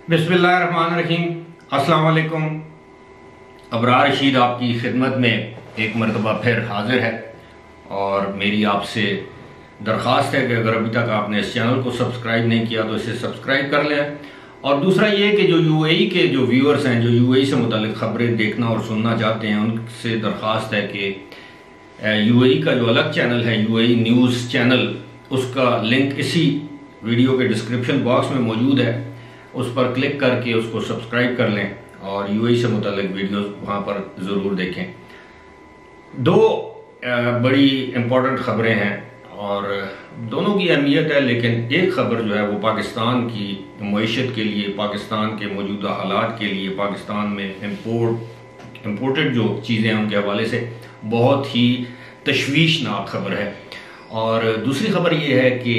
बिस्मिल्लाहिर्रहमानिर्रहीम। अस्सलाम वालेकुम। अबरार रशीद आपकी खिदमत में एक मरतबा फिर हाजिर है और मेरी आपसे दरख्वास्त है कि अगर अभी तक आपने इस चैनल को सब्सक्राइब नहीं किया तो इसे सब्सक्राइब कर लें। और दूसरा ये कि जो यूएई के जो व्यूअर्स हैं, जो यूएई से मुतालिक ख़बरें देखना और सुनना चाहते हैं, उनसे दरख्वास्त है कि यूएई का जो अलग चैनल है, यूएई न्यूज़ चैनल, उसका लिंक इसी वीडियो के डिस्क्रिप्शन बॉक्स में मौजूद है। उस पर क्लिक करके उसको सब्सक्राइब कर लें और यूएई से मुतालिक वीडियोस वहाँ पर ज़रूर देखें। दो बड़ी इम्पोर्टेंट ख़बरें हैं और दोनों की अहमियत है, लेकिन एक ख़बर जो है वो पाकिस्तान की मईशत के लिए, पाकिस्तान के मौजूदा हालात के लिए, पाकिस्तान में इम्पोर्टेड जो चीज़ें हैं उनके हवाले से बहुत ही तशवीशनाक ख़बर है। और दूसरी ख़बर ये है कि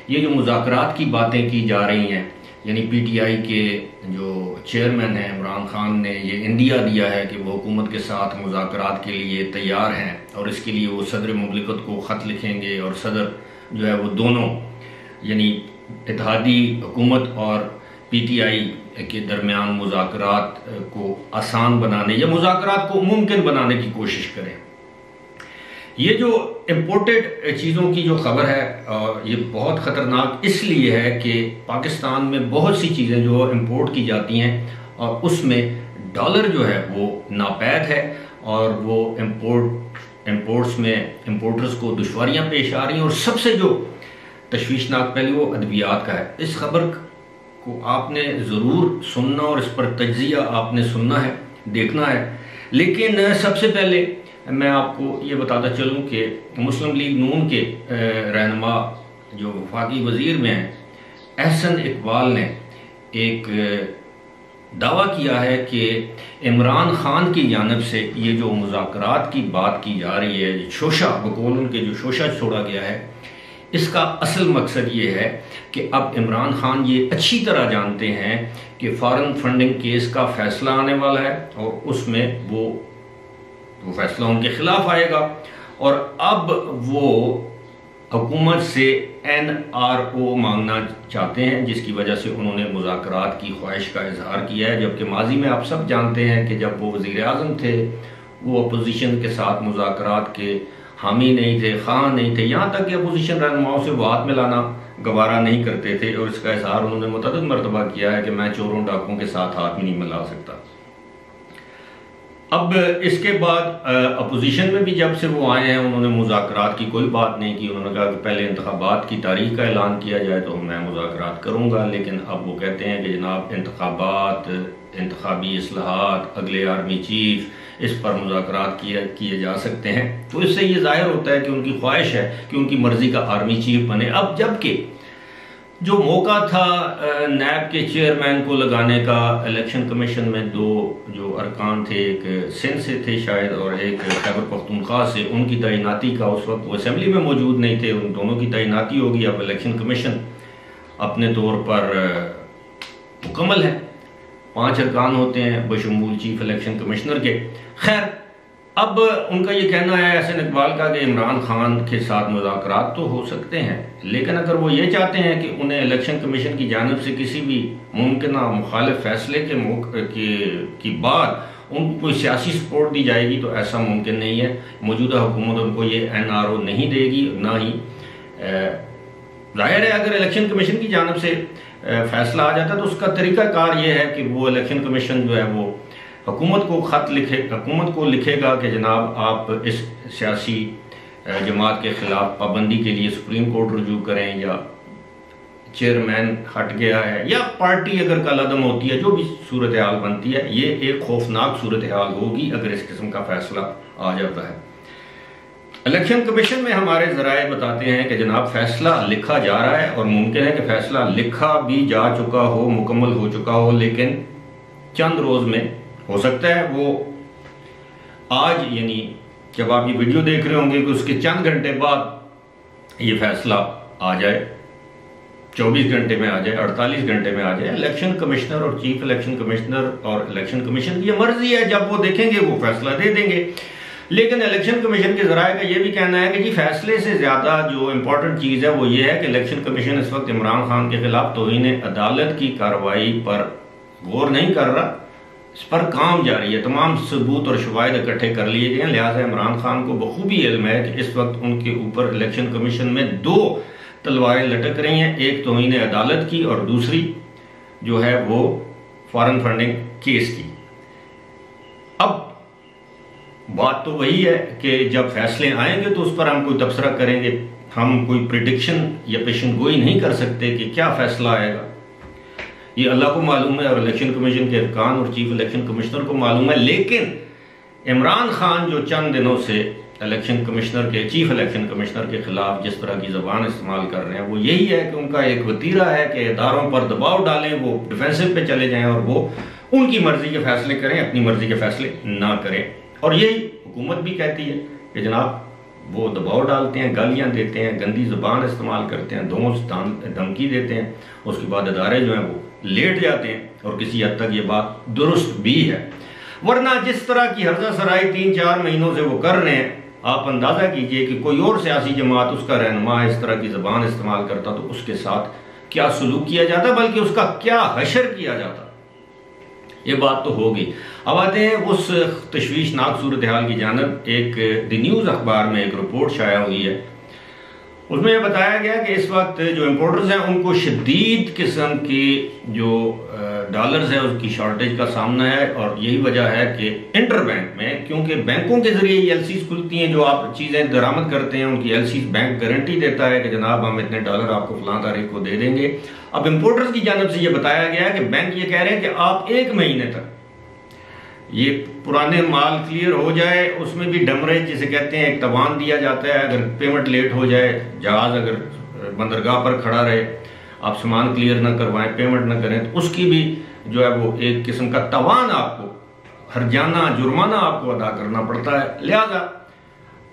ये जो मुज़ाकरात की बातें की जा रही हैं, यानी पीटीआई के जो चेयरमैन हैं इमरान खान ने ये इंदिया दिया है कि वो हुकूमत के साथ मुज़ाकरात के लिए तैयार हैं और इसके लिए वो सदर मुमलिकत को ख़त लिखेंगे और सदर जो है वो दोनों यानी इत्तेहादी हुकूमत और पीटीआई के दरमियान मुज़ाकरात को आसान बनाने या मुज़ाकरात को मुमकिन बनाने की कोशिश करें। ये जो इम्पोर्टेड चीज़ों की जो खबर है ये बहुत ख़तरनाक इसलिए है कि पाकिस्तान में बहुत सी चीज़ें जो इम्पोर्ट की जाती हैं और उसमें डॉलर जो है वो नापैद है और वो इम्पोर्ट्स में इम्पोर्टर्स को दुश्वारियां पेश आ रही हैं। और सबसे जो तशवीशनाक पहलू वो अद्वियात का है। इस खबर को आपने ज़रूर सुनना और इस पर तज्ज़िया आपने सुनना है, देखना है। लेकिन सबसे पहले मैं आपको ये बताता चलूँ कि मुस्लिम लीग नून के रहनुमा जो वफाकी वज़ीर में हैं, एहसन इकबाल ने एक दावा किया है कि इमरान खान की जानिब से ये जो मुज़ाकरात की बात की जा रही है, शोशा बकौल उनके जो शोशा छोड़ा गया है, इसका असल मकसद ये है कि अब इमरान खान ये अच्छी तरह जानते हैं कि फॉरेन फंडिंग केस का फ़ैसला आने वाला है और उसमें वो फैसला उनके खिलाफ आएगा और अब वो हुकूमत से NRO मांगना चाहते हैं, जिसकी वजह से उन्होंने मुज़ाकरात की ख्वाहिश का इजहार किया है। जबकि माजी में आप सब जानते हैं कि जब वो वज़ीर आज़म थे वो अपोजिशन के साथ मुज़ाकरात के हामी नहीं थे, ख़्वाह नहीं थे, यहाँ तक कि अपोजिशन रहनुमाओं से वो हाथ मिलाना गवारा नहीं करते थे। और इसका इजहार उन्होंने मुतअद्दिद मरतबा किया है कि मैं चोरों डाकुओं के साथ हाथ भी नहीं मिला सकता। अब इसके बाद अपोजिशन में भी जब से वो आए हैं उन्होंने मुज़ाकरात की कोई बात नहीं की। उन्होंने कहा कि पहले इंतखाबात की तारीख का ऐलान किया जाए तो मैं मुज़ाकरात करूँगा। लेकिन अब वो कहते हैं कि जनाब इंतखाबात, इंतखाबी इस्लाहात, अगले आर्मी चीफ, इस पर मुज़ाकरात किए जा सकते हैं। तो इससे ये ज़ाहिर होता है कि उनकी ख्वाहिश है कि उनकी मर्ज़ी का आर्मी चीफ बने। अब जबकि जो मौका था नैब के चेयरमैन को लगाने का, इलेक्शन कमीशन में दो जो अरकान थे, एक सिंध से थे शायद और एक खैबर पख्तूनख्वा से, उनकी तैनाती का उस वक्त वो असेंबली में मौजूद नहीं थे, उन दोनों की तैनाती होगी। अब इलेक्शन कमीशन अपने तौर पर मुकम्मल है, 5 अरकान होते हैं बशमूल चीफ इलेक्शन कमिश्नर के। खैर, अब उनका ये कहना है एहसन इकबाल का कि इमरान खान के साथ मुज़ाकरात तो हो सकते हैं, लेकिन अगर वो ये चाहते हैं कि उन्हें इलेक्शन कमीशन की जानिब से किसी भी मुमकिन मुखालिफ फैसले के बाद उनको कोई सियासी सपोर्ट दी जाएगी तो ऐसा मुमकिन नहीं है। मौजूदा हुकूमत उनको ये NRO नहीं देगी, ना ही जाहिर है अगर इलेक्शन कमीशन की जानिब से फैसला आ जाता है तो उसका तरीक़ाकार ये है कि वो इलेक्शन कमीशन जो है वो हुकूमत को ख़त हुकूमत को लिखेगा कि जनाब आप इस सियासी जमात के ख़िलाफ़ पाबंदी के लिए सुप्रीम कोर्ट रुजू करें, या चेयरमैन हट गया है, या पार्टी अगर कलअदम होती है, जो भी सूरत हाल बनती है, ये एक खौफनाक सूरत हाल होगी अगर इस किस्म का फैसला आ जाता है। इलेक्शन कमीशन में हमारे ज़राए बताते हैं कि जनाब फैसला लिखा जा रहा है और मुमकिन है कि फैसला लिखा भी जा चुका हो, मुकम्मल हो चुका हो, लेकिन चंद रोज़ में हो सकता है वो आज, यानी जब आप ये वीडियो देख रहे होंगे कि उसके चंद घंटे बाद ये फैसला आ जाए, 24 घंटे में आ जाए, 48 घंटे में आ जाए। इलेक्शन कमिश्नर और चीफ इलेक्शन कमिश्नर और इलेक्शन कमीशन की ये मर्जी है, जब वो देखेंगे वो फैसला दे देंगे। लेकिन इलेक्शन कमीशन के ज़राए का ये भी कहना है कि जी फैसले से ज़्यादा जो इम्पोर्टेंट चीज़ है वो ये है कि इलेक्शन कमीशन इस वक्त इमरान खान के खिलाफ तौहीन अदालत की कार्रवाई पर गौर नहीं कर रहा, इस पर काम जारी है। तमाम सबूत और शवाहिद इकट्ठे कर लिए गए हैं। लिहाजा इमरान खान को बखूबी इल्म है कि इस वक्त उनके ऊपर इलेक्शन कमीशन में 2 तलवारें लटक रही हैं, एक तौहीन अदालत की और दूसरी जो है वो फॉरेन फंडिंग केस की। अब बात तो वही है कि जब फैसले आएंगे तो उस पर हम कोई तबसरा करेंगे। हम कोई प्रिडिक्शन या पेशन गोई नहीं कर सकते कि क्या फैसला आएगा, ये अल्लाह को मालूम है और इलेक्शन कमीशन के अरकान और चीफ इलेक्शन कमिश्नर को मालूम है। लेकिन इमरान खान जो चंद दिनों से इलेक्शन कमिश्नर के चीफ इलेक्शन कमिश्नर के खिलाफ जिस तरह की जबान इस्तेमाल कर रहे हैं, वो यही है कि उनका एक वतीरा है कि इदारों पर दबाव डालें, वो डिफेंसिव पे चले जाएं और वो उनकी मर्जी के फैसले करें, अपनी मर्जी के फैसले ना करें। और यही हुकूमत भी कहती है कि जनाब वो दबाव डालते हैं, गालियां देते हैं, गंदी ज़बान इस्तेमाल करते हैं, धमकी देते हैं, उसके बाद इदारे जो हैं वो लेट जाते हैं। और किसी हद तक ये बात दुरुस्त भी है, वरना जिस तरह की हर्जा सराई 3-4 महीनों से वो कर रहे हैं, आप अंदाजा कीजिए कि कोई और सियासी जमात उसका रहनुमा इस तरह की ज़बान इस्तेमाल करता तो उसके साथ क्या सलूक किया जाता, बल्कि उसका क्या हशर किया जाता। ये बात तो होगी। अब आते हैं उस तशवीशनाक सूरत हाल की जानब। एक द न्यूज़ अखबार में एक रिपोर्ट शाया हुई है, उसमें यह बताया गया कि इस वक्त जो इम्पोर्टर्स हैं उनको शदीद किस्म की जो डॉलर्स है उसकी शॉर्टेज का सामना है। और यही वजह है कि इंटरबैंक में, क्योंकि बैंकों के जरिए एलसीज खुलती हैं, जो आप चीज़ें दरामद करते हैं उनकी एलसीज बैंक गारंटी देता है कि जनाब हम इतने डॉलर आपको फलां तारीख को दे देंगे। अब इम्पोर्टर्स की जानब से यह बताया गया है कि बैंक ये कह रहे हैं कि आप 1 महीने तक ये पुराने माल क्लियर हो जाए, उसमें भी डमरेज जिसे कहते हैं एक तवान दिया जाता है, अगर पेमेंट लेट हो जाए, जहाज अगर बंदरगाह पर खड़ा रहे, आप सामान क्लियर ना करवाएं, पेमेंट ना करें, तो उसकी भी जो है वो एक किस्म का तवान आपको, हर्जाना जुर्माना आपको अदा करना पड़ता है। लिहाजा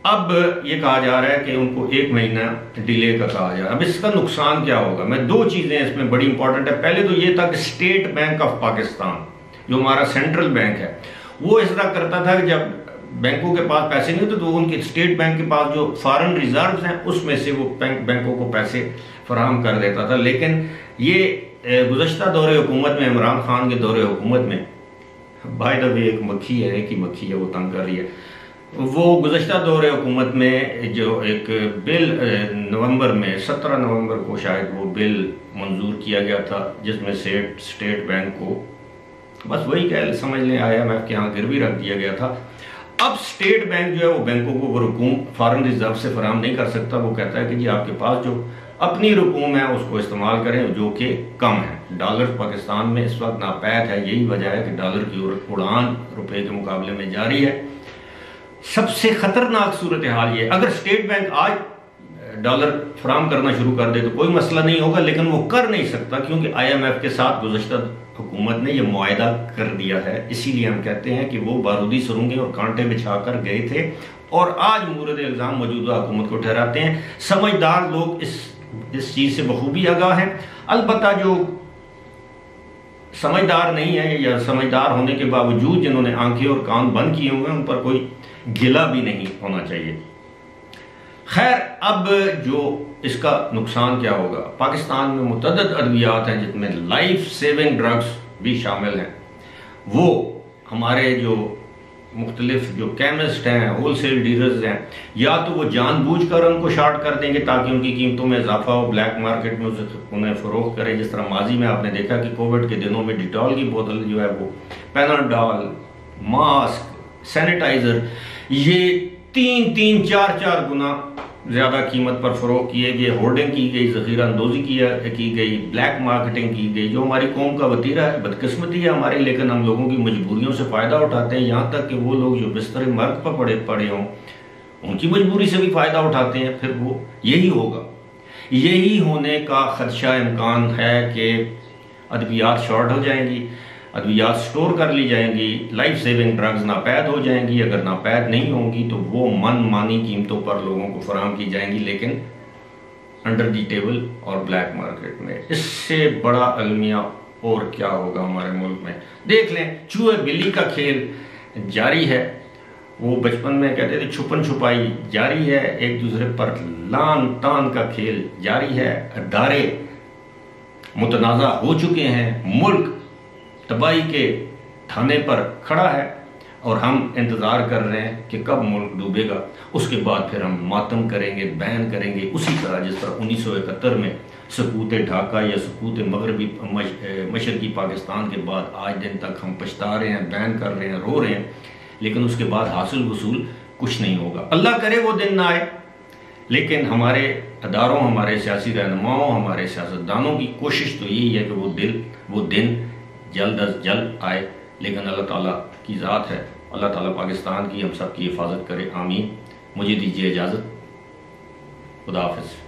अब ये कहा जा रहा है कि उनको 1 महीना डिले का कहा जा रहा है। अब इसका नुकसान क्या होगा? मैं 2 चीज़ें इसमें बड़ी इंपॉर्टेंट है। पहले तो ये था कि स्टेट बैंक ऑफ पाकिस्तान जो हमारा सेंट्रल बैंक है, वो इस तरह करता था कि जब बैंकों के पास पैसे नहीं होते तो उनके स्टेट बैंक के पास जो फॉरेन रिजर्व्स हैं उसमें से वो बैंकों को पैसे फराहम कर देता था। लेकिन ये गुज़श्ता दौरे हुकूमत में, इमरान खान के दौरे हुकूमत में, बाय द वे एक मक्खी है, एक ही मक्खी है, वो तंग कर रही है। वो गुज़श्ता दौरे हुकूमत में जो एक बिल नवंबर में 17 नवंबर को शायद वो बिल मंजूर किया गया था, जिसमें से स्टेट बैंक को बस वही कह समझ लें IMF के यहाँ गिरवी रख दिया गया था। अब स्टेट बैंक जो है वो बैंकों को वो रकूम फॉरेन रिजर्व से फराहम नहीं कर सकता। वो कहता है कि जी आपके पास जो अपनी रकूम है उसको इस्तेमाल करें जो कि कम है। डॉलर पाकिस्तान में इस वक्त नापैद है, यही वजह है कि डॉलर की उड़ान रुपए के मुकाबले में जारी है। सबसे खतरनाक सूरत हाल ये, अगर स्टेट बैंक आज डॉलर फराहम करना शुरू कर दे तो कोई मसला नहीं होगा, लेकिन वो कर नहीं सकता क्योंकि IMF के साथ गुज़श्ता हुकूमत ने यह मुआहदा कर दिया है। इसीलिए हम कहते हैं कि वो बारूदी सुरंगें और कांटे बिछाकर गए थे और आज मूरद इल्ज़ाम मौजूदा हुकूमत को ठहराते हैं। समझदार लोग इस चीज़ से बखूबी आगाह हैं। अलबत्ता जो समझदार नहीं है या समझदार होने के बावजूद जिन्होंने आंखें और कान बंद किए हुए हैं, उन पर कोई गिला भी नहीं होना चाहिए। खैर, अब जो इसका नुकसान क्या होगा? पाकिस्तान में मुतअद्दिद अद्वियात हैं जिसमें लाइफ सेविंग ड्रग्स भी शामिल हैं। वो हमारे जो मुख्तलिफ जो केमिस्ट हैं, होलसेल डीलर्स हैं, या तो वो जानबूझकर उनको शॉर्ट कर देंगे ताकि उनकी कीमतों में इजाफा हो, ब्लैक मार्केट में उन्हें फ़रोख्त करें। जिस तरह माजी में आपने देखा कि कोविड के दिनों में डिटॉल की बोतल जो है वो, पैनाडॉल, मास्क, सैनिटाइज़र, ये 3-3, 4-4 गुना ज़्यादा कीमत पर फ़रोख्त किए गए, होर्डिंग की गई, ज़ख़ीरा अंदोज़ी की गई, ब्लैक मार्केटिंग की गई, जो हमारी कौम का वतीरा है। बदकिस्मती है हमारी, लेकिन हम लोगों की मजबूरियों से फ़ायदा उठाते हैं। यहाँ तक कि वो लोग जो बिस्तर मर्ग पर पड़े हों, उनकी मजबूरी से भी फ़ायदा उठाते हैं। फिर वो यही होगा, यही होने का ख़दशा इम्कान है कि अद्वियात शॉर्ट हो जाएंगी, अद्वियात स्टोर कर ली जाएंगी, लाइफ सेविंग ड्रग्स नापैद हो जाएंगी। अगर नापैद नहीं होंगी तो वो मनमानी कीमतों पर लोगों को फराहम की जाएंगी, लेकिन अंडर दी टेबल और ब्लैक मार्केट में। इससे बड़ा अलमिया और क्या होगा हमारे मुल्क में? देख लें, चूहे बिल्ली का खेल जारी है। वो बचपन में कहते थे छुपन छुपाई जारी है, एक दूसरे पर लान तान का खेल जारी है, अदारे मुतनाज़ा हो चुके हैं, मुल्क तबाही के थाने पर खड़ा है और हम इंतज़ार कर रहे हैं कि कब मुल्क डूबेगा। उसके बाद फिर हम मातम करेंगे, बयान करेंगे, उसी तरह जिस तरह 1971 में सकूत ढाका या सकूत मगरबी मशरकी पाकिस्तान के बाद आज दिन तक हम पछता रहे हैं, बयान कर रहे हैं, रो रहे हैं, लेकिन उसके बाद हासिल वसूल कुछ नहीं होगा। अल्लाह करे वो दिन ना आए, लेकिन हमारे अदारों, हमारे सियासी रहनुमाओं, हमारे सियासतदानों की कोशिश तो यही है कि वो दिन जल्द अज जल्द आए। लेकिन अल्लाह ताला की ज़ात है, अल्लाह ताला पाकिस्तान की हम सब की हिफाजत करे, आमीन। मुझे दीजिए इजाज़त, खुदा हाफ़िज़।